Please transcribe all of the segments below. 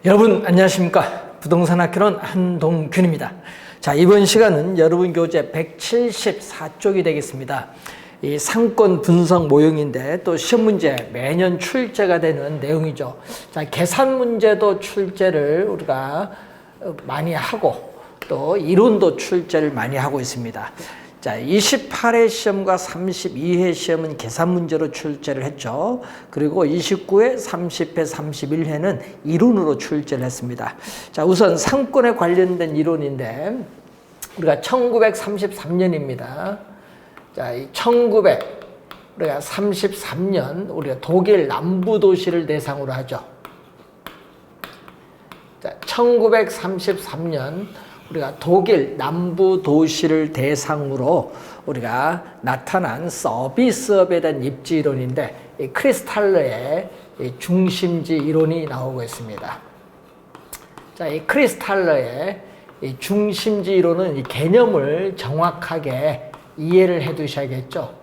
여러분 안녕하십니까? 부동산 학교론 한동균입니다. 자, 이번 시간은 여러분 교재 174쪽이 되겠습니다. 이 상권 분석 모형인데 또 시험 문제 매년 출제가 되는 내용이죠. 자, 계산 문제도 출제를 우리가 많이 하고 또 이론도 출제를 많이 하고 있습니다. 자, 28회 시험과 32회 시험은 계산 문제로 출제를 했죠. 그리고 29회, 30회, 31회는 이론으로 출제를 했습니다. 자, 우선 상권에 관련된 이론인데 우리가 1933년입니다. 자, 이 1933년 우리가 독일 남부 도시를 대상으로 하죠. 자, 1933년 우리가 독일 남부 도시를 대상으로 우리가 나타난 서비스업에 대한 입지 이론인데 이 크리스탈러의 중심지 이론이 나오고 있습니다. 자, 이 크리스탈러의 이 중심지 이론은 이 개념을 정확하게 이해를 해 두셔야겠죠.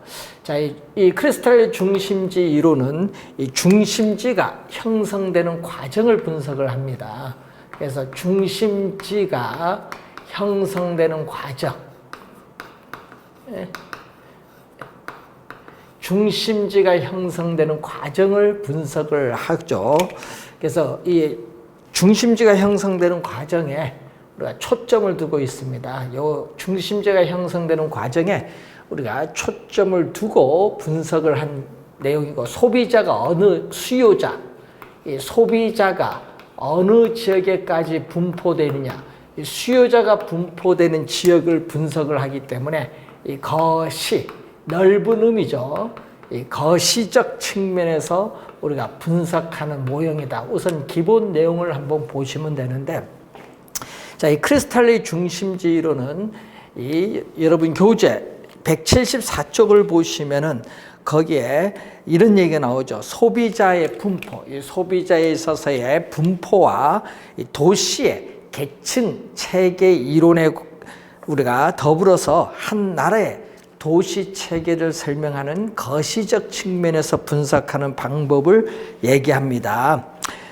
자, 이 크리스탈의 중심지 이론은 이 중심지가 형성되는 과정을 분석을 합니다. 그래서 중심지가 형성되는 과정, 중심지가 형성되는 과정을 분석을 하죠. 그래서 이 중심지가 형성되는 과정에 우리가 초점을 두고 있습니다. 이 중심지가 형성되는 과정에 우리가 초점을 두고 분석을 한 내용이고, 소비자가 어느 수요자, 이 소비자가 어느 지역에까지 분포되느냐, 수요자가 분포되는 지역을 분석을 하기 때문에 이 거시, 넓은 의미죠. 이 거시적 측면에서 우리가 분석하는 모형이다. 우선 기본 내용을 한번 보시면 되는데, 자, 이 크리스탈의 중심지 이론은 여러분 교재 174쪽을 보시면은 거기에 이런 얘기가 나오죠. 소비자의 분포, 이 소비자에 있어서의 분포와 이 도시의 계층 체계 이론에 우리가 더불어서 한 나라의 도시 체계를 설명하는 거시적 측면에서 분석하는 방법을 얘기합니다.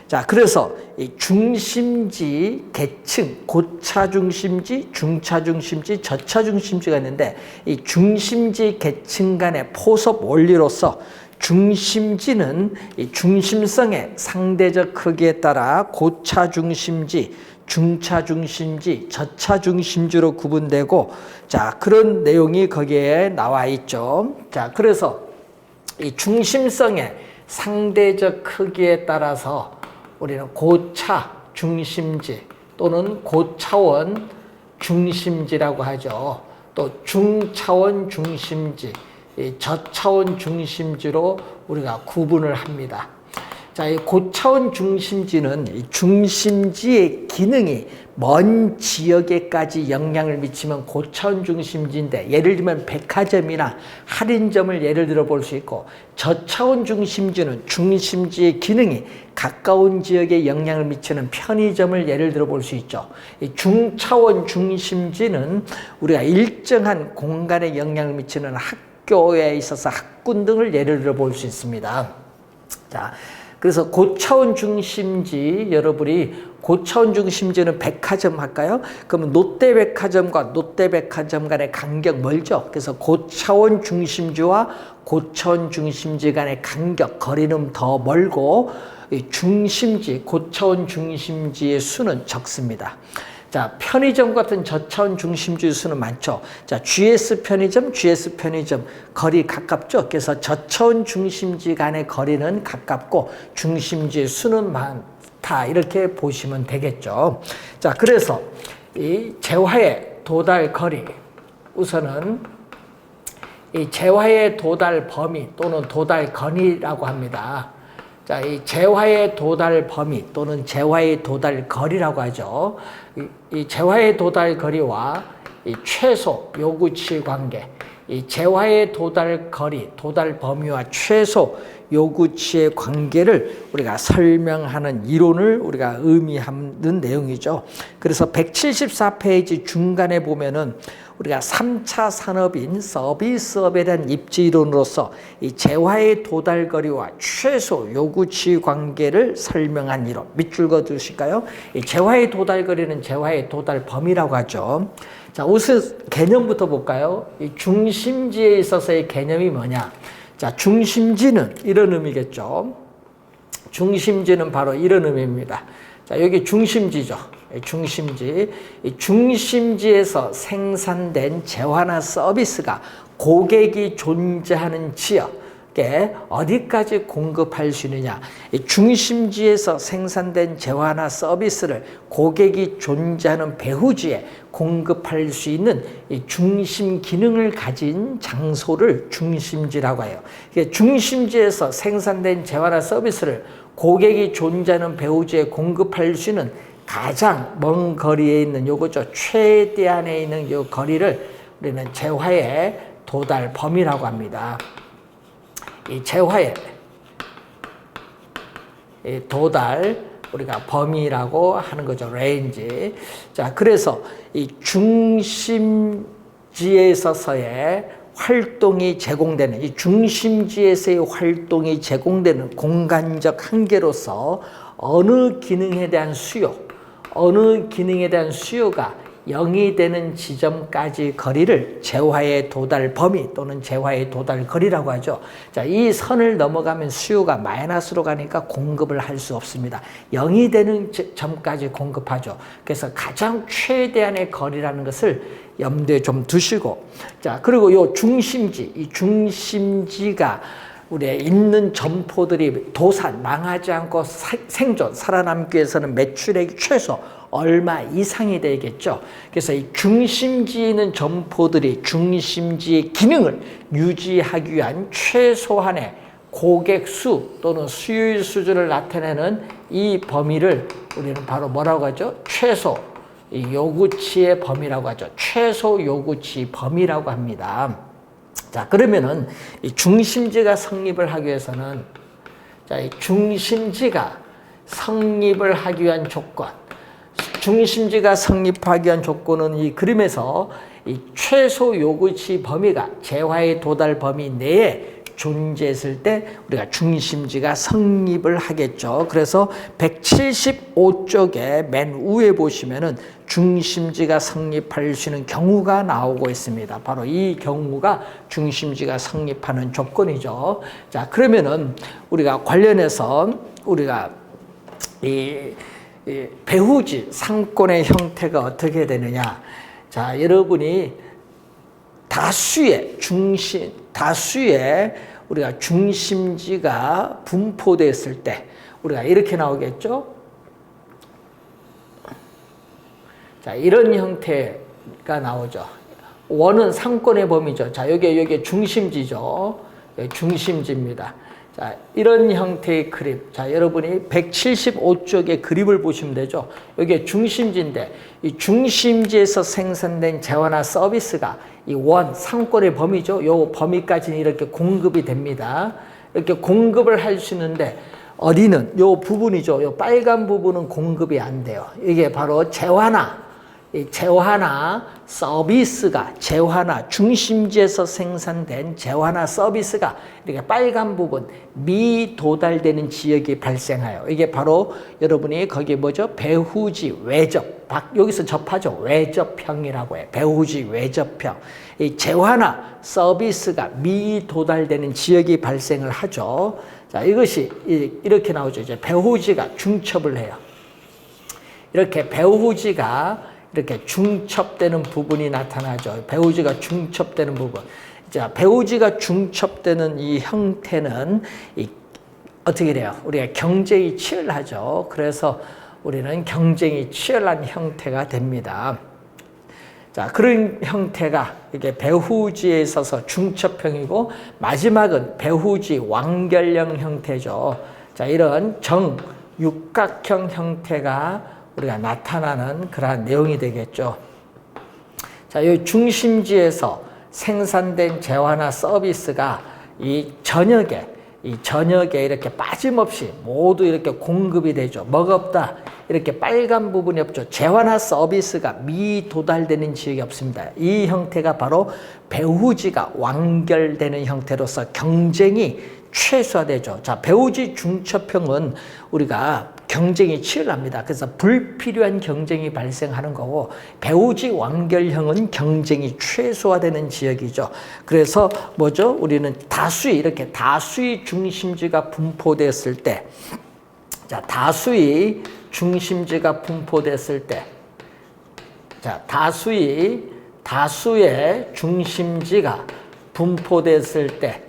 자, 그래서 이 중심지, 계층, 고차 중심지, 중차 중심지, 저차 중심지가 있는데, 이 중심지 계층 간의 포섭 원리로서 중심지는 이 중심성의 상대적 크기에 따라 고차 중심지, 중차 중심지, 저차 중심지로 구분되고, 자, 그런 내용이 거기에 나와 있죠. 자, 그래서 이 중심성의 상대적 크기에 따라서 우리는 고차 중심지 또는 고차원 중심지라고 하죠. 또 중차원 중심지, 저차원 중심지로 우리가 구분을 합니다. 자, 이 고차원 중심지는 이 중심지의 기능이 먼 지역에까지 영향을 미치면 고차원 중심지인데, 예를 들면 백화점이나 할인점을 예를 들어 볼 수 있고, 저차원 중심지는 중심지의 기능이 가까운 지역에 영향을 미치는 편의점을 예를 들어 볼 수 있죠. 이 중차원 중심지는 우리가 일정한 공간에 영향을 미치는 학교에 있어서 학군 등을 예를 들어 볼 수 있습니다. 자, 그래서 고차원 중심지, 여러분이 고차원 중심지는 백화점 할까요? 그러면 롯데백화점과 롯데백화점 간의 간격 멀죠? 그래서 고차원 중심지와 고차원 중심지 간의 간격, 거리는 더 멀고, 이 중심지, 고차원 중심지의 수는 적습니다. 자, 편의점 같은 저차원 중심지의 수는 많죠. 자, GS 편의점 거리 가깝죠. 그래서 저차원 중심지 간의 거리는 가깝고 중심지의 수는 많다. 이렇게 보시면 되겠죠. 자, 그래서 이 재화의 도달 거리, 우선은 이 재화의 도달 범위 또는 도달 거리라고 합니다. 자, 이 재화의 도달 범위 또는 재화의 도달 거리라고 하죠. 이 재화의 도달 거리와 이 최소 요구치 관계, 이 재화의 도달 거리, 도달 범위와 최소 요구치의 관계를 우리가 설명하는 이론을 우리가 의미하는 내용이죠. 그래서 174페이지 중간에 보면은 우리가 3차 산업인 서비스업에 대한 입지이론으로서 이 재화의 도달거리와 최소 요구치 관계를 설명한 이론. 밑줄 그어 두실까요? 이 재화의 도달거리는 재화의 도달 범위라고 하죠. 자, 우선 개념부터 볼까요? 이 중심지에 있어서의 개념이 뭐냐? 자, 중심지는 이런 의미겠죠. 중심지는 바로 이런 의미입니다. 자, 여기 중심지죠. 중심지. 이 중심지에서 생산된 재화나 서비스가 고객이 존재하는 지역에 어디까지 공급할 수 있느냐. 이 중심지에서 생산된 재화나 서비스를 고객이 존재하는 배후지에 공급할 수 있는 이 중심 기능을 가진 장소를 중심지라고 해요. 중심지에서 생산된 재화나 서비스를 고객이 존재하는 배후지에 공급할 수 있는 가장 먼 거리에 있는 요거죠. 최대한에 있는 요 거리를 우리는 재화의 도달 범위라고 합니다. 이 재화의 이 도달 우리가 범위라고 하는 거죠. 레인지. 자, 그래서 이 중심지에 있어서의 활동이 제공되는 이 중심지에서의 활동이 제공되는 공간적 한계로서 어느 기능에 대한 수요가 0이 되는 지점까지 거리를 재화의 도달 범위 또는 재화의 도달 거리라고 하죠. 자, 이 선을 넘어가면 수요가 마이너스로 가니까 공급을 할 수 없습니다. 0이 되는 점까지 공급하죠. 그래서 가장 최대한의 거리라는 것을 염두에 좀 두시고, 자, 그리고 요 중심지, 이 중심지가 우리의 있는 점포들이 도산, 망하지 않고 생존, 살아남기 위해서는 매출액이 최소 얼마 이상이 되겠죠. 그래서 이 중심지에 있는 점포들이 중심지의 기능을 유지하기 위한 최소한의 고객 수 또는 수요일 수준을 나타내는 이 범위를 우리는 바로 뭐라고 하죠? 최소 요구치의 범위라고 하죠. 최소 요구치 범위라고 합니다. 자, 그러면은 이 중심지가 성립을 하기 위해서는, 자, 이 중심지가 성립을 하기 위한 조건, 중심지가 성립하기 위한 조건은 이 그림에서 이 최소 요구치 범위가 재화의 도달 범위 내에 존재했을 때 우리가 중심지가 성립을 하겠죠. 그래서 175쪽에 맨 위에 보시면은 중심지가 성립할 수 있는 경우가 나오고 있습니다. 바로 이 경우가 중심지가 성립하는 조건이죠. 자, 그러면은 우리가 관련해서 우리가 이 배후지 상권의 형태가 어떻게 되느냐. 자, 여러분이 다수의 우리가 중심지가 분포됐을 때 우리가 이렇게 나오겠죠. 자, 이런 형태가 나오죠. 원은 상권의 범위죠. 자, 여기 중심지죠. 중심지입니다. 자, 이런 형태의 그림. 자, 여러분이 175쪽의 그림을 보시면 되죠. 여기 중심지인데, 이 중심지에서 생산된 재화나 서비스가 이 원, 상권의 범위죠. 요 범위까지는 이렇게 공급이 됩니다. 이렇게 공급을 할 수 있는데, 어디는 요 부분이죠. 요 빨간 부분은 공급이 안 돼요. 이게 바로 재화나 서비스가, 재화나 중심지에서 생산된 재화나 서비스가 이렇게 빨간 부분 미도달되는 지역이 발생해요. 이게 바로 여러분이 거기 뭐죠? 배후지 외접, 여기서 접하죠. 외접형이라고 해요. 배후지 외접형. 이 재화나 서비스가 미도달되는 지역이 발생을 하죠. 자, 이것이 이렇게 나오죠. 이제 배후지가 중첩을 해요. 이렇게 배후지가 이렇게 중첩되는 부분이 나타나죠. 배후지가 중첩되는 부분. 자, 배후지가 중첩되는 이 형태는 어떻게 돼요? 우리가 경쟁이 치열하죠. 그래서 우리는 경쟁이 치열한 형태가 됩니다. 자, 그런 형태가 이게 배후지에 있어서 중첩형이고, 마지막은 배후지 완결형 형태죠. 자, 이런 정육각형 형태가 우리가 나타나는 그러한 내용이 되겠죠. 자, 이 중심지에서 생산된 재화나 서비스가 이 전역에 이 저녁에 이렇게 빠짐없이 모두 이렇게 공급이 되죠. 뭐가 없다. 이렇게 빨간 부분이 없죠. 재화나 서비스가 미도달되는 지역이 없습니다. 이 형태가 바로 배후지가 완결되는 형태로서 경쟁이 최소화되죠. 자, 배후지 중첩형은 우리가 경쟁이 치열합니다. 그래서 불필요한 경쟁이 발생하는 거고, 배후지 완결형은 경쟁이 최소화되는 지역이죠. 그래서 뭐죠? 우리는 이렇게 다수의 중심지가 분포됐을 때, 자, 다수의 중심지가 분포됐을 때, 자, 다수의 중심지가 분포됐을 때,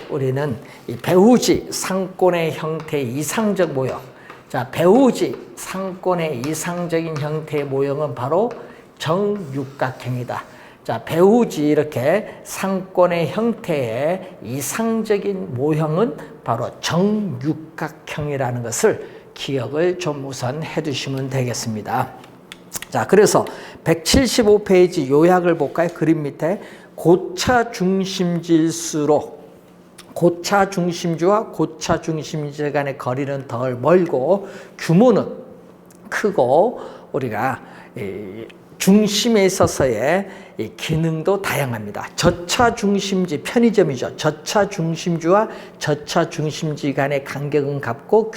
우리는 이 배후지 상권의 형태의 이상적 모형, 자, 배후지 상권의 이상적인 형태의 모형은 바로 정육각형이다. 자, 배후지 이렇게 상권의 형태의 이상적인 모형은 바로 정육각형이라는 것을 기억을 좀 우선 해두시면 되겠습니다. 자, 그래서 175페이지 요약을 볼까요? 그림 밑에 고차 중심지일수록 고차 중심지와 고차 중심지 간의 거리는 덜 멀고 규모는 크고 우리가 중심에 있어서의 기능도 다양합니다. 저차 중심지, 편의점이죠. 저차 중심지와 저차 중심지 간의 간격은 가깝고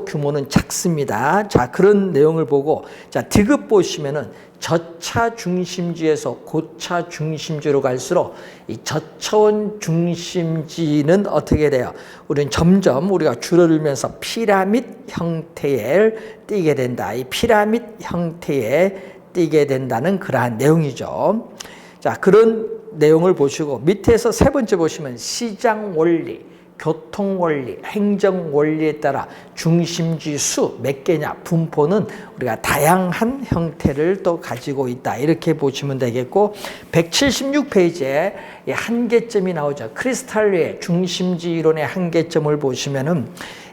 규모는 작습니다. 자, 그런 내용을 보고, 자, 디귿 보시면은 저차 중심지에서 고차 중심지로 갈수록 이 저차원 중심지는 어떻게 돼요? 우리는 점점 우리가 줄어들면서 피라밋 형태에 띄게 된다. 이 피라밋 형태에 띄게 된다는 그러한 내용이죠. 자, 그런 내용을 보시고 밑에서 세 번째 보시면 시장 원리, 교통 원리, 행정 원리에 따라 중심지 수 몇 개냐, 분포는 우리가 다양한 형태를 또 가지고 있다. 이렇게 보시면 되겠고, 176페이지에 한계점이 나오죠. 크리스탈리의 중심지 이론의 한계점을 보시면은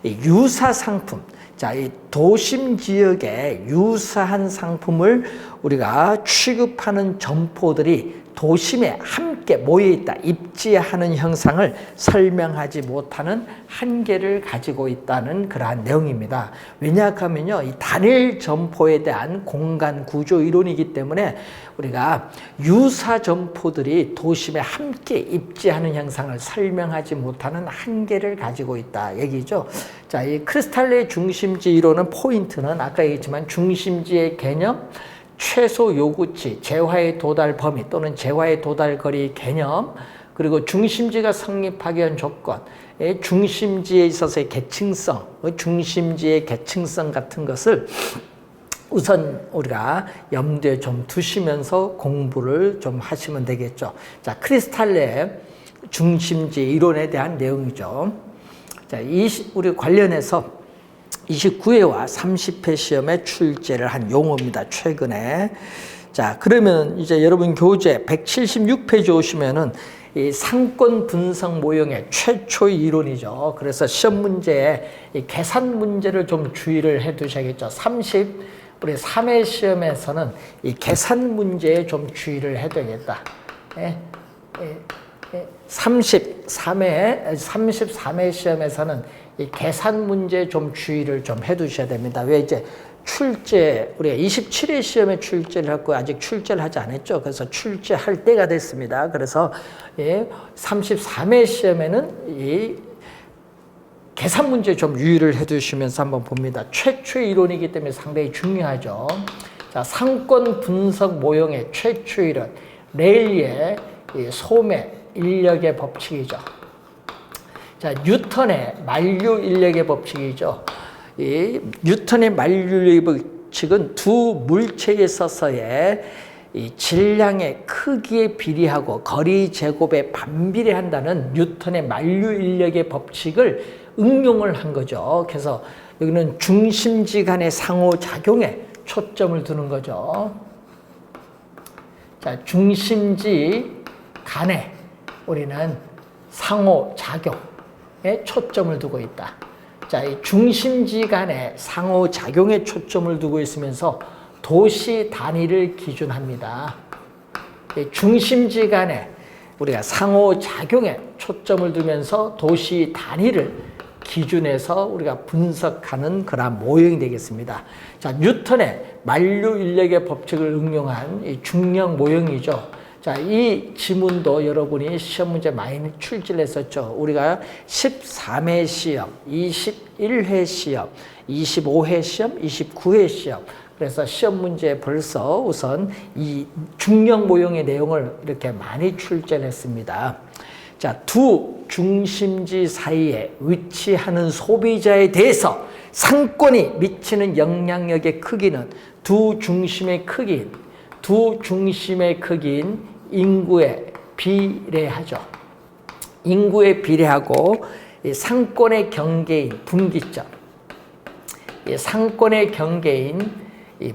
유사 상품, 자, 이 도심 지역에 유사한 상품을 우리가 취급하는 점포들이 도심에 함께 모여있다, 입지하는 형상을 설명하지 못하는 한계를 가지고 있다는 그러한 내용입니다. 왜냐하면요, 이 단일 점포에 대한 공간 구조 이론이기 때문에 우리가 유사 점포들이 도심에 함께 입지하는 형상을 설명하지 못하는 한계를 가지고 있다 얘기죠. 자, 이 크리스탈레의 중심지 이론은 포인트는 아까 얘기했지만 중심지의 개념, 최소 요구치, 재화의 도달 범위 또는 재화의 도달 거리 개념, 그리고 중심지가 성립하기 위한 조건, 중심지에 있어서의 계층성, 중심지의 계층성 같은 것을 우선 우리가 염두에 좀 두시면서 공부를 좀 하시면 되겠죠. 자, 크리스탈레 중심지 이론에 대한 내용이죠. 자, 우리 관련해서 29회와 30회 시험에 출제를 한 용어입니다. 최근에. 자, 그러면 이제 여러분 교재 176페이지 오시면은 이 상권 분석 모형의 최초의 이론이죠. 그래서 시험 문제에 이 계산 문제를 좀 주의를 해 두셔야겠죠. 우리 3회 시험에서는 이 계산 문제에 좀 주의를 해 둬야겠다. 33회 시험에서는 이 계산 문제에 좀 주의를 좀 해 두셔야 됩니다. 왜 이제 우리가 27회 시험에 출제를 했고 아직 출제를 하지 않았죠. 그래서 출제할 때가 됐습니다. 그래서 33회 시험에는 이 계산 문제 좀 유의를 해 두시면서 한번 봅니다. 최초의 이론이기 때문에 상당히 중요하죠. 자, 상권 분석 모형의 최초의 이론, 레일리의 소매 인력의 법칙이죠. 자, 뉴턴의 만류 인력의 법칙이죠. 이 뉴턴의 만류 법칙은 두 물체에 있어서의 이 질량의 크기에 비례하고 거리 제곱에 반비례한다는 뉴턴의 만류 인력의 법칙을 응용을 한 거죠. 그래서 여기는 중심지 간의 상호작용에 초점을 두는 거죠. 자, 중심지 간에 우리는 상호작용에 초점을 두고 있다. 자, 이 중심지 간의 상호작용에 초점을 두고 있으면서 도시 단위를 기준합니다. 이 중심지 간의 우리가 상호작용에 초점을 두면서 도시 단위를 기준해서 우리가 분석하는 그런 모형이 되겠습니다. 자, 뉴턴의 만류 인력의 법칙을 응용한 이 중력 모형이죠. 자, 이 지문도 여러분이 시험 문제 많이 출제를 했었죠. 우리가 13회 시험, 21회 시험, 25회 시험, 29회 시험. 그래서 시험 문제에 벌써 우선 이 중력 모형의 내용을 이렇게 많이 출제를 했습니다. 자, 두 중심지 사이에 위치하는 소비자에 대해서 상권이 미치는 영향력의 크기는 두 중심의 크기인 인구에 비례하죠. 인구에 비례하고 상권의 경계인 분기점, 상권의 경계인 이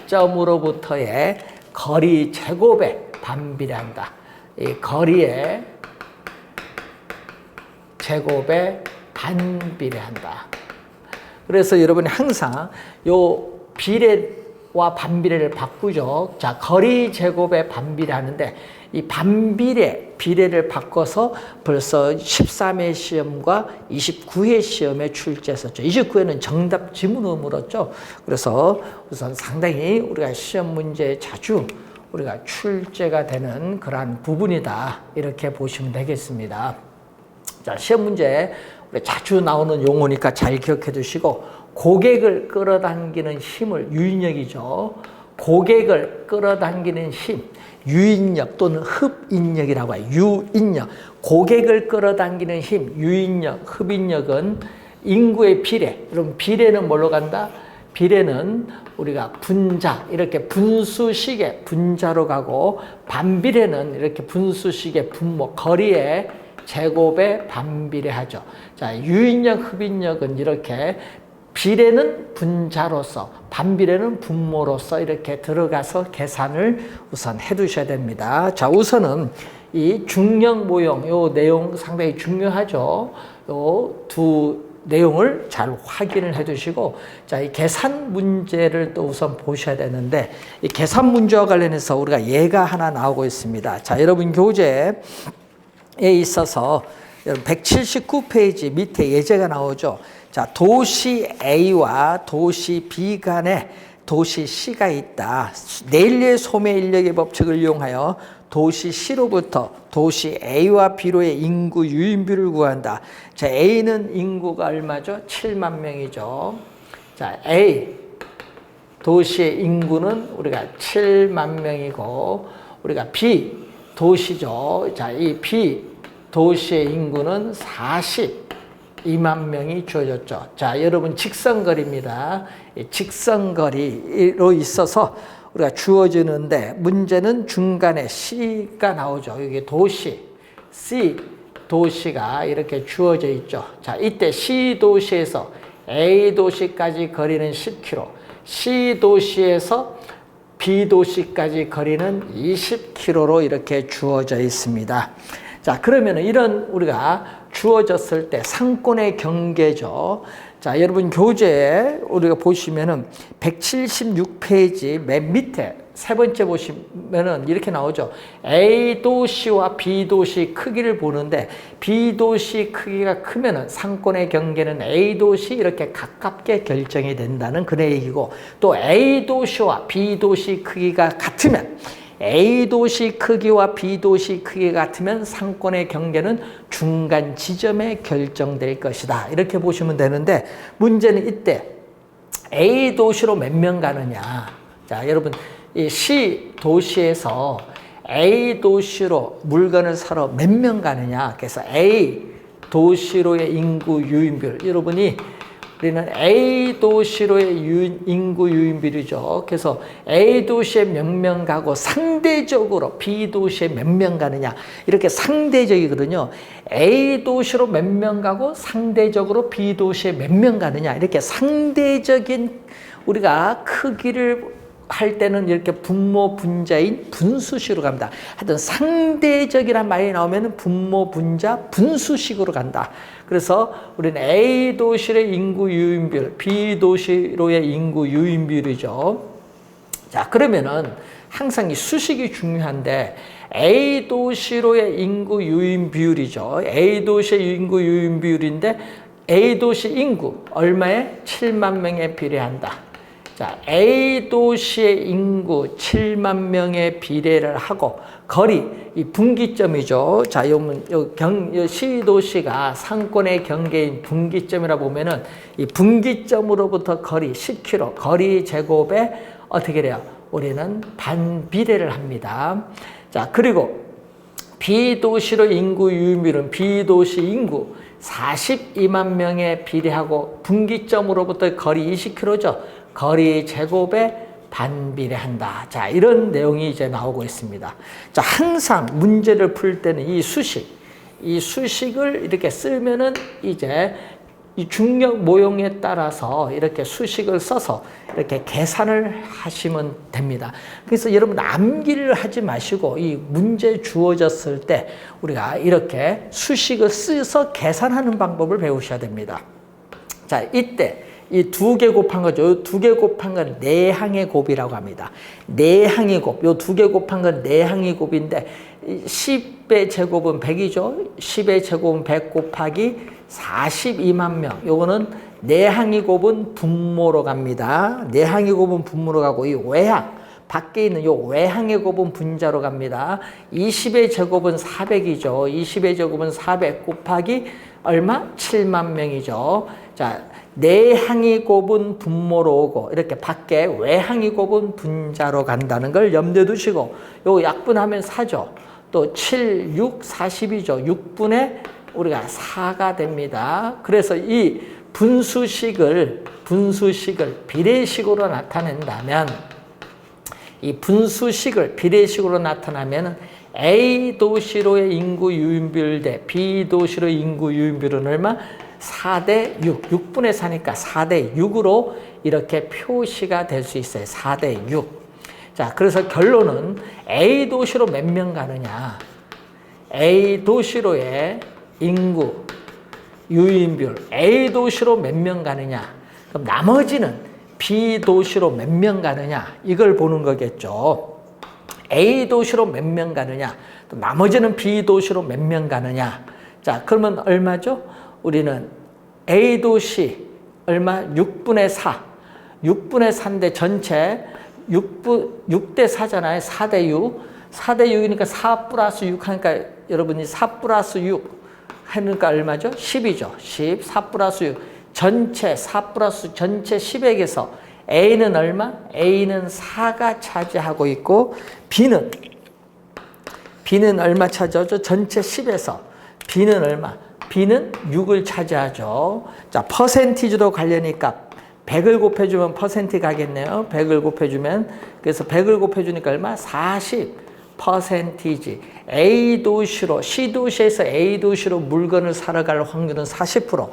분기점으로부터의 거리 제곱에 반비례한다. 이 거리의 제곱에 반비례한다. 그래서 여러분이 항상 요 비례와 반비례를 바꾸죠. 자, 거리 제곱에 반비례하는데 이 비례를 바꿔서 벌써 13회 시험과 29회 시험에 출제했었죠. 29회는 정답 지문으로 물었죠. 그래서 우선 상당히 우리가 시험 문제에 자주 우리가 출제가 되는 그러한 부분이다. 이렇게 보시면 되겠습니다. 자, 시험 문제 우리 자주 나오는 용어니까 잘 기억해 두시고, 고객을 끌어당기는 힘을 유인력이죠. 고객을 끌어당기는 힘, 유인력 또는 흡인력이라고 해요. 유인력. 고객을 끌어당기는 힘, 유인력, 흡인력은 인구의 비례. 여러분, 비례는 뭘로 간다? 비례는 우리가 분자, 이렇게 분수식의 분자로 가고, 반비례는 이렇게 분수식의 분모, 거리의 제곱에 반비례하죠. 자, 유인력, 흡인력은 이렇게 비례는 분자로서, 반비례는 분모로서 이렇게 들어가서 계산을 우선 해 두셔야 됩니다. 자, 우선은 이 중력 모형, 요 내용 상당히 중요하죠. 요 두 내용을 잘 확인을 해 두시고, 자, 이 계산 문제를 또 우선 보셔야 되는데, 이 계산 문제와 관련해서 우리가 예가 하나 나오고 있습니다. 자, 여러분 교재에 있어서 179페이지 밑에 예제가 나오죠. 자, 도시 A와 도시 B 간에 도시 C가 있다. 내일의 소매 인력의 법칙을 이용하여 도시 C로부터 도시 A와 B로의 인구 유인비를 구한다. 자, A는 인구가 얼마죠? 7만 명이죠. 자, A 도시의 인구는 우리가 7만 명이고, 우리가 B 도시죠. 자, 이 B 도시의 인구는 42만 명이 주어졌죠. 자, 여러분 직선거리입니다. 직선거리로 있어서 우리가 주어지는데, 문제는 중간에 C가 나오죠. 여기 도시, C 도시가 이렇게 주어져 있죠. 자, 이때 C 도시에서 A 도시까지 거리는 10km, C 도시에서 B 도시까지 거리는 20km로 이렇게 주어져 있습니다. 자, 그러면은 이런 우리가 주어졌을 때 상권의 경계죠. 자, 여러분 교재에 우리가 보시면은 176페이지 맨 밑에 세 번째 보시면은 이렇게 나오죠. A 도시와 B 도시 크기를 보는데, B 도시 크기가 크면은 상권의 경계는 A 도시 이렇게 가깝게 결정이 된다는 그런 얘기고, 또 A 도시와 B 도시 크기가 같으면, A 도시 크기와 B 도시 크기가 같으면 상권의 경계는 중간 지점에 결정될 것이다. 이렇게 보시면 되는데, 문제는 이때 A 도시로 몇 명 가느냐. 자, 여러분 이 C 도시에서 A 도시로 물건을 사러 몇 명 가느냐. 그래서 A 도시로의 인구 유인비율, 여러분이 우리는 A 도시로의 인구 유인비율이죠. 그래서 A 도시에 몇 명 가고 상대적으로 B 도시에 몇 명 가느냐, 이렇게 상대적이거든요. A 도시로 몇 명 가고 상대적으로 B 도시에 몇 명 가느냐, 이렇게 상대적인 우리가 크기를 할 때는 이렇게 분모 분자인 분수식으로 갑니다. 하여튼 상대적이란 말이 나오면 분모 분자 분수식으로 간다. 그래서 우리는 A 도시의 인구 유인비율, B 도시로의 인구 유인비율이죠. 자, 그러면은 항상 이 수식이 중요한데, A 도시로의 인구 유인 비율이죠. A 도시의 인구 유인 비율인데 A 도시 인구 얼마에? 7만 명에 비례한다. 자, A 도시의 인구 7만 명에 비례를 하고 거리, 이 분기점이죠. 자, 요 시도시가 상권의 경계인 분기점이라 보면은 이 분기점으로부터 거리 10km, 거리 제곱에 어떻게 돼요? 우리는 반비례를 합니다. 자, 그리고 B도시로 인구 유인비율은 B도시 인구 42만 명에 비례하고 분기점으로부터 거리 20km죠. 거리 제곱에 반비례한다. 자, 이런 내용이 이제 나오고 있습니다. 자, 항상 문제를 풀 때는 이 수식을 이렇게 쓰면은 이제 이 중력 모형에 따라서 이렇게 수식을 써서 이렇게 계산을 하시면 됩니다. 그래서 여러분 암기를 하지 마시고 이 문제 주어졌을 때 우리가 이렇게 수식을 써서 계산하는 방법을 배우셔야 됩니다. 자, 이때 이 2개 곱한 거죠. 2개 곱한 건 내항의 곱이라고 합니다. 내항의 곱. 요 2개 곱한 건 내항의 곱인데 10의 제곱은 100이죠. 10의 제곱은 100 곱하기 42만 명. 요거는 내항의 곱은 분모로 갑니다. 내항의 곱은 분모로 가고 이 외항 밖에 있는 요 외항의 곱은 분자로 갑니다. 20의 제곱은 400이죠. 20의 제곱은 400 곱하기 얼마? 7만 명이죠. 자, 내항의 곱은 분모로 오고 이렇게 밖에 외항의 곱은 분자로 간다는 걸 염두에 두시고 요 약분하면 4죠. 또 7, 6, 40이죠. 6분의 우리가 4가 됩니다. 그래서 이 분수식을 비례식으로 나타낸다면 이 분수식을 비례식으로 나타나면 A 도시로의 인구 유인비율 대 B 도시로의 인구 유인비율은 얼마? 4대 6, 6분의 4니까 4대 6으로 이렇게 표시가 될 수 있어요. 4대 6. 자, 그래서 결론은 A 도시로 몇 명 가느냐? A 도시로의 인구 유인비율 A 도시로 몇 명 가느냐? 그럼 나머지는 B 도시로 몇 명 가느냐? 이걸 보는 거겠죠. A 도시로 몇 명 가느냐? 또 나머지는 B 도시로 몇 명 가느냐? 자, 그러면 얼마죠? 우리는 A 도시 얼마? 6분의 4. 6분의 4인데 전체 6대 4잖아요. 4대 6. 4대 6이니까 4 플러스 6 하니까 여러분이 4 플러스 6 하니까 얼마죠? 10이죠. 10. 4 플러스 6. 전체 4 플러스 전체 10에게서 A는 얼마? A는 4가 차지하고 있고 B는 얼마 차지하죠? 전체 10에서 B는 얼마? B는 6을 차지하죠. 자, 퍼센티지로 가려니까 100을 곱해주면 퍼센트 가겠네요. 100을 곱해주면 그래서 100을 곱해주니까 얼마? 40%. A 도시로 C 도시에서 A 도시로 물건을 사러 갈 확률은 40%.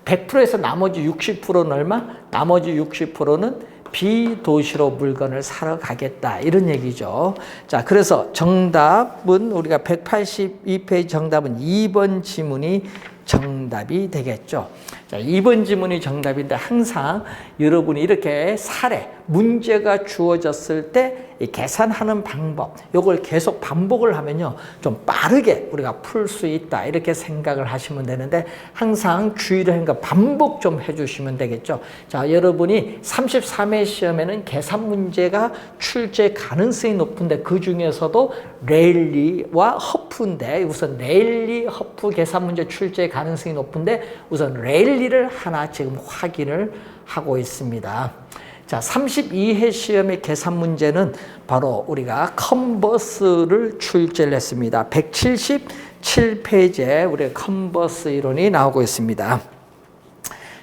100%에서 나머지 60%는 얼마? 나머지 60%는 B 도시로 물건을 사러 가겠다. 이런 얘기죠. 자, 그래서 정답은 우리가 182페이지 정답은 2번 지문이 정답이 되겠죠. 자, 2번 지문이 정답인데 항상 여러분이 이렇게 사례, 문제가 주어졌을 때 이 계산하는 방법, 이걸 계속 반복을 하면요, 좀 빠르게 우리가 풀 수 있다. 이렇게 생각을 하시면 되는데 항상 주의를 하니까 반복 좀 해주시면 되겠죠. 자, 여러분이 33회 시험에는 계산 문제가 출제 가능성이 높은데 그 중에서도 레일리와 허프인데 우선 레일리, 허프 계산 문제 출제 가능성이 높은데 우선 레일리를 하나 지금 확인을 하고 있습니다. 자, 32회 시험의 계산 문제는 바로 우리가 컨버스를 출제를 했습니다. 177페이지에 우리가 컨버스 이론이 나오고 있습니다.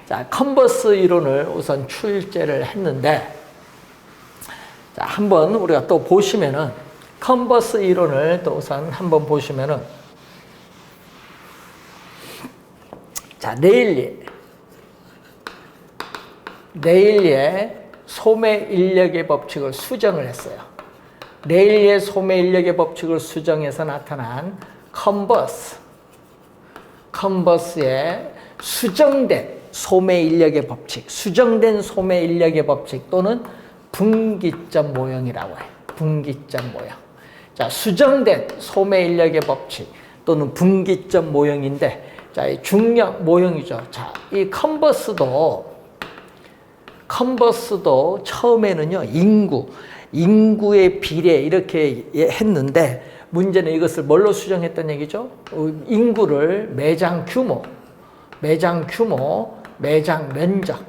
자, 컨버스 이론을 우선 출제를 했는데, 자, 한번 우리가 또 보시면은, 컨버스 이론을 또 우선 한번 보시면은, 자, 레일리의 소매 인력의 법칙을 수정을 했어요. 레일리의 소매 인력의 법칙을 수정해서 나타난 컨버스의 수정된 소매 인력의 법칙, 수정된 소매 인력의 법칙 또는 분기점 모형이라고 해요. 분기점 모형. 자, 수정된 소매 인력의 법칙 또는 분기점 모형인데, 자, 이 중력 모형이죠. 자, 이 컨버스도 처음에는요, 인구의 비례 이렇게 했는데, 문제는 이것을 뭘로 수정했던 얘기죠? 인구를 매장 규모, 매장 면적,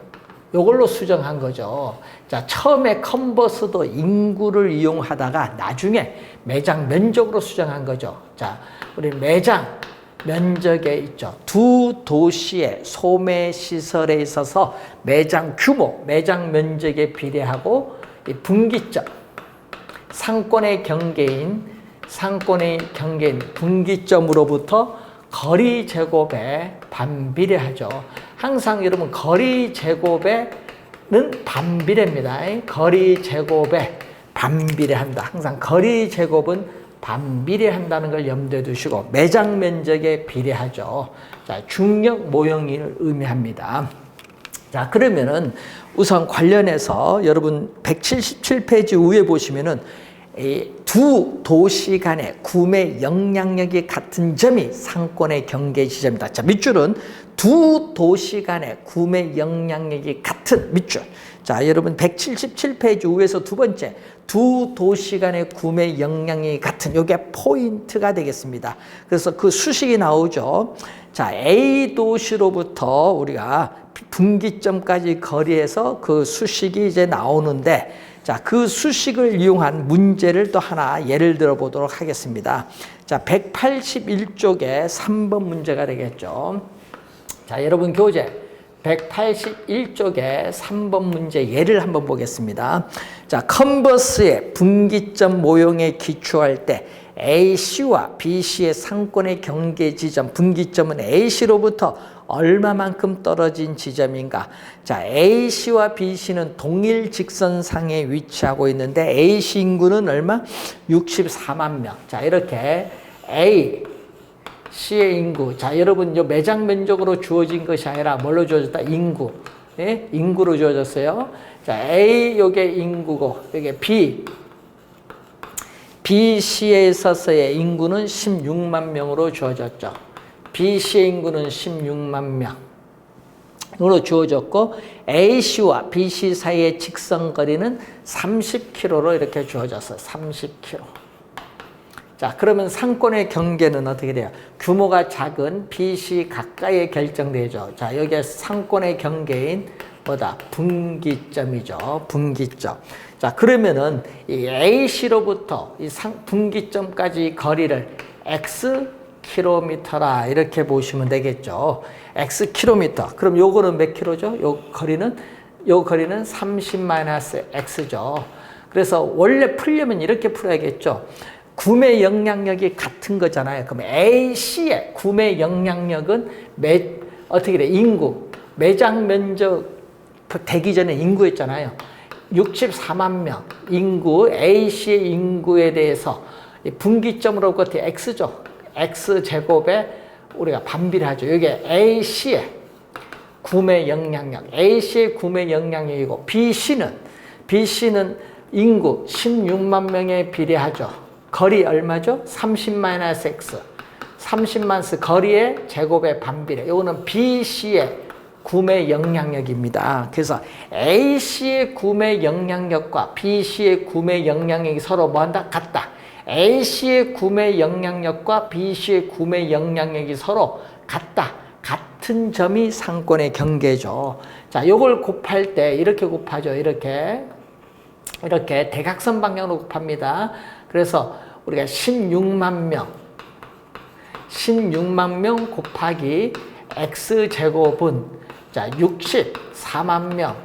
요걸로 수정한 거죠. 자, 처음에 컨버스도 인구를 이용하다가 나중에 매장 면적으로 수정한 거죠. 자, 우리 매장 면적에 있죠. 두 도시의 소매 시설에 있어서 매장 규모, 매장 면적에 비례하고 이 분기점, 상권의 경계인 분기점으로부터 거리 제곱에 반비례하죠. 항상 여러분 거리 제곱에는 반비례입니다. 거리 제곱에 반비례한다. 항상 거리 제곱은 반비례한다는 걸 염두에 두시고 매장 면적에 비례하죠. 자, 중력 모형을 의미합니다. 자, 그러면은 우선 관련해서 여러분 177페이지 위에 보시면은 이 두 도시 간의 구매 영향력이 같은 점이 상권의 경계 지점이다. 자, 밑줄은 두 도시 간의 구매 영향력이 같은 밑줄. 자, 여러분 177페이지 위에서 두 번째, 두 도시 간의 구매 영향력이 같은, 이게 포인트가 되겠습니다. 그래서 그 수식이 나오죠. 자, A 도시로부터 우리가 분기점까지 거리에서 그 수식이 이제 나오는데, 자, 그 수식을 이용한 문제를 또 하나 예를 들어 보도록 하겠습니다. 자, 181쪽에 3번 문제가 되겠죠. 자, 여러분 교재 181쪽에 3번 문제 예를 한번 보겠습니다. 자, 컨버스의 분기점 모형에 기초할 때 A씨와 B씨의 상권의 경계 지점, 분기점은 A씨로부터 얼마만큼 떨어진 지점인가? 자, A씨와 B씨는 동일 직선상에 위치하고 있는데 A씨 인구는 얼마? 64만 명. 자, 이렇게 A씨의 인구. 자, 여러분 요 매장 면적으로 주어진 것이 아니라 뭘로 주어졌다? 인구. 예? 인구로 주어졌어요. 자, A 요게 인구고 요게 B씨에 있어서의 인구는 16만 명으로 주어졌죠. B씨의 인구는 16만 명으로 주어졌고 A씨와 B씨 사이의 직선거리는 30km로 이렇게 주어졌어요. 30km. 자, 그러면 상권의 경계는 어떻게 돼요? 규모가 작은 B씨 가까이에 결정되죠. 자, 여기에 상권의 경계인 뭐다? 분기점이죠. 분기점. 자, 그러면은 이 A씨로부터 이 분기점까지 거리를 X 킬로미터라 이렇게 보시면 되겠죠. X 킬로미터. 그럼 요거는 몇 킬로죠? 요 거리는 30-X죠. 그래서 원래 풀려면 이렇게 풀어야겠죠. 구매 영향력이 같은 거잖아요. 그럼 A씨의 구매 영향력은 어떻게 돼? 인구. 매장 면적 되기 전에 인구였잖아요. 64만 명 인구, A씨의 인구에 대해서 분기점으로 그 X죠. X제곱에 우리가 반비례하죠. 이게 A씨의 구매 영향력, A씨의 구매 영향력이고 B씨는 인구 16만 명에 비례하죠. 거리 얼마죠? 30-X. 30만 거리의 제곱에 반비례. 이거는 B씨의 구매 영향력입니다. 그래서 A씨의 구매 영향력과 B씨의 구매 영향력이 서로 뭐한다? 같다. A씨의 구매 영향력과 B씨의 구매 영향력이 서로 같다. 같은 점이 상권의 경계죠. 자, 요걸 곱할 때 이렇게 곱하죠. 이렇게 대각선 방향으로 곱합니다. 그래서 우리가 16만 명 곱하기 X제곱은 자, 64만 명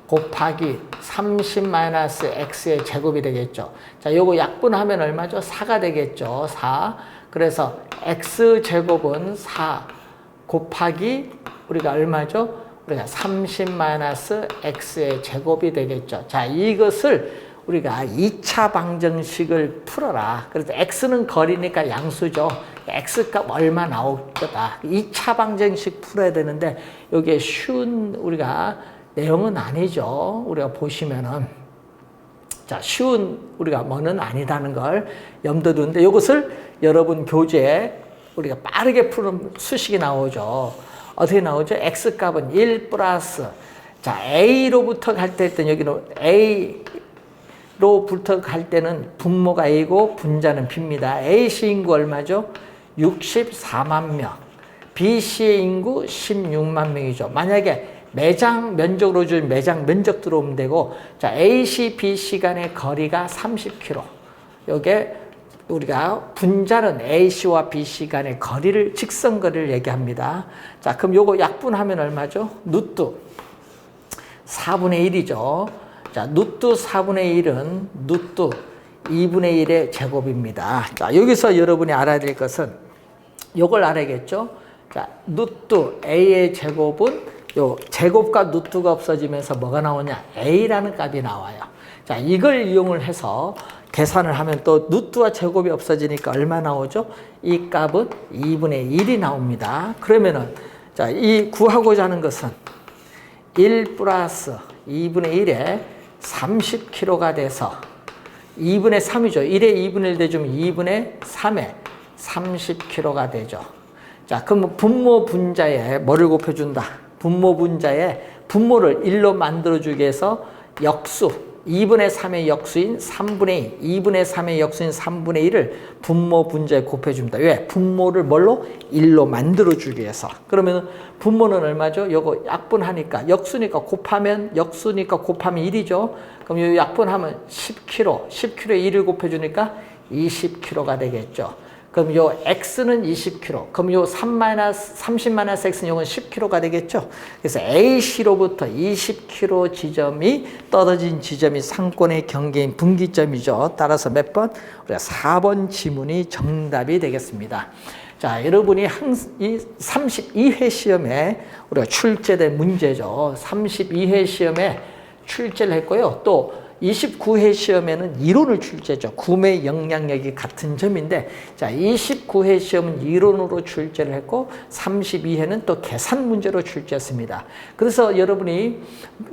곱하기 30-X의 제곱이 되겠죠. 자, 요거 약분하면 얼마죠? 4가 되겠죠. 4. 그래서 X제곱은 4 곱하기 우리가 얼마죠? 우리가 30-X의 제곱이 되겠죠. 자, 이것을 우리가 2차 방정식을 풀어라. 그래서 X는 거리니까 양수죠. X값 얼마 나올 거다. 2차 방정식 풀어야 되는데 여기에 쉬운 우리가 내용은 아니죠. 우리가 보시면은 자, 쉬운 우리가 뭐는 아니라는 걸 염두에 두는데 이것을 여러분 교재에 우리가 빠르게 푸는 수식이 나오죠. 어떻게 나오죠? x값은 1 플러스 자, a로부터 갈 때 여기는 a로부터 갈 때는 분모가 a고 분자는 b입니다. A씨 인구 얼마죠? 64만 명. B씨의 인구 16만 명이죠. 만약에 매장 면적으로 준 매장 면적 들어오면 되고, 자, A씨, B씨 간의 거리가 30km. 요게 우리가 분자는 A씨와 B씨 간의 거리를, 직선거리를 얘기합니다. 자, 그럼 요거 약분하면 얼마죠? 루트 4분의 1이죠. 자, 루트 4분의 1은 루트 2분의 1의 제곱입니다. 자, 여기서 여러분이 알아야 될 것은 요걸 알아야겠죠? 자, 루트 A의 제곱은 요 제곱과 루트가 없어지면서 뭐가 나오냐? A라는 값이 나와요. 자, 이걸 이용을 해서 계산을 하면 또 루트와 제곱이 없어지니까 얼마 나오죠? 이 값은 2분의 1이 나옵니다. 그러면은 자, 이 구하고자 하는 것은 1 플러스 2분의 1에 30kg가 돼서 2분의 3이죠. 1에 2분의 1 대주면 2분의 3에 30kg가 되죠. 자, 그럼 분모 분자에 뭐를 곱해준다? 분모 분자에 분모를 1로 만들어주기 위해서 역수 2분의 3의 역수인 3분의 2, 2분의 3의 역수인 3분의 1을 분모 분자에 곱해줍니다. 왜? 분모를 뭘로? 1로 만들어주기 위해서. 그러면 분모는 얼마죠? 요거 약분하니까 역수니까 곱하면 역수니까 곱하면 1이죠. 그럼 요 약분하면 10kg, 10kg에 1을 곱해주니까 20kg가 되겠죠. 그럼 요 x는 20kg. 그럼 요 30-x는 요건 10kg가 되겠죠. 그래서 A씨로부터 20kg 지점이 떨어진 지점이 상권의 경계인 분기점이죠. 따라서 몇 번? 우리가 4번 지문이 정답이 되겠습니다. 자, 여러분이 이 32회 시험에 우리가 출제된 문제죠. 32회 시험에 출제를 했고요. 또 29회 시험에는 이론을 출제죠. 구매 영향력이 같은 점인데, 자, 29회 시험은 이론으로 출제를 했고, 32회는 또 계산 문제로 출제했습니다. 그래서 여러분이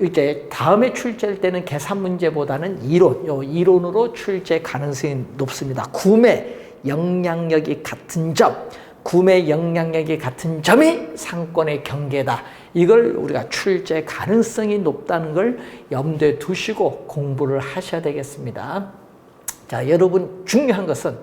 이제 다음에 출제할 때는 계산 문제보다는 이론으로 출제 가능성이 높습니다. 구매 영향력이 같은 점, 구매 영향력이 같은 점이 상권의 경계다. 이걸 우리가 출제 가능성이 높다는 걸 염두에 두시고 공부를 하셔야 되겠습니다. 자, 여러분 중요한 것은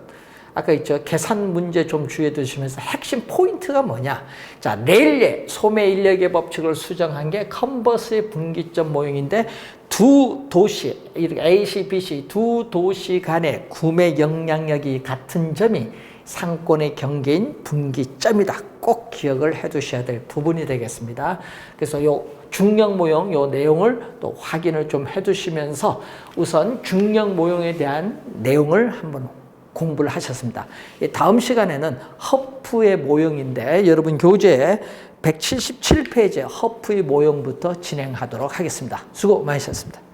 아까 있죠. 계산 문제 좀 주의해 두시면서 핵심 포인트가 뭐냐. 자, 레일리의 소매 인력의 법칙을 수정한 게 컨버스의 분기점 모형인데 두 도시, A씨, B씨 두 도시 간의 구매 영향력이 같은 점이 상권의 경계인 분기점이다. 꼭 기억을 해 두셔야 될 부분이 되겠습니다. 그래서 요 중력 모형 요 내용을 또 확인을 좀 해 두시면서 우선 중력 모형에 대한 내용을 한번 공부를 하셨습니다. 다음 시간에는 허프의 모형인데 여러분 교재에 177페이지의 허프의 모형부터 진행하도록 하겠습니다. 수고 많으셨습니다.